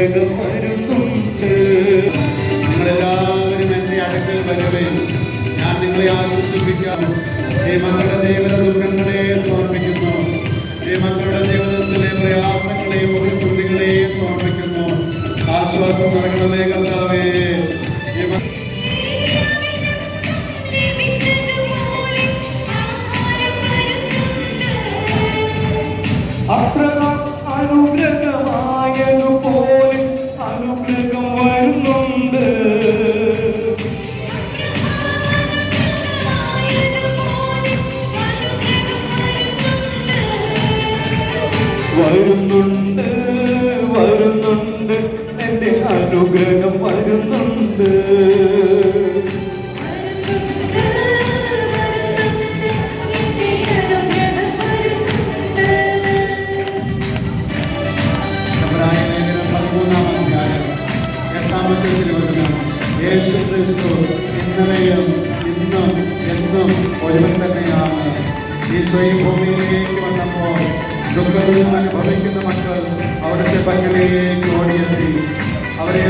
അനുഗ്രഹം വരുന്നുണ്ട്. നിങ്ങളെല്ലാവരും എൻ്റെ അടുക്കൽ വരുകയും ഞാൻ നിങ്ങളെ ആശ്വസിപ്പിക്കാം. ഈ മക്കളുടെ ജീവിത ദുഃഖങ്ങളെ സമർപ്പിക്കുന്നു. ഈ മക്കളുടെ ജീവിതത്തിലെ പ്രയാസങ്ങളെയും പ്രതിസന്ധികളെയും സമർപ്പിക്കുന്നു. ആശ്വാസം നൽകണമേ കർത്താവേ. അനുഗ്രഹമായതുപോലെ അനുഗ്രഹം വരുന്നുണ്ട്. വരുന്നുണ്ട് വരുന്നുണ്ട് എൻ്റെ അനുഗ്രഹം വരുന്നുണ്ട്. യേശുക്രിസ്തു ഇന്നലെയും ഇന്നും എന്നും ഒരുവൻ തന്നെയാണ്. ഈശോ ഈ ഭൂമിയിലേക്ക് വന്നപ്പോൾ ദുഃഖം അനുഭവിക്കുന്ന മക്കൾ അവിടുത്തെ പക്കലേക്ക് ഓടിയെത്തി. അവരെ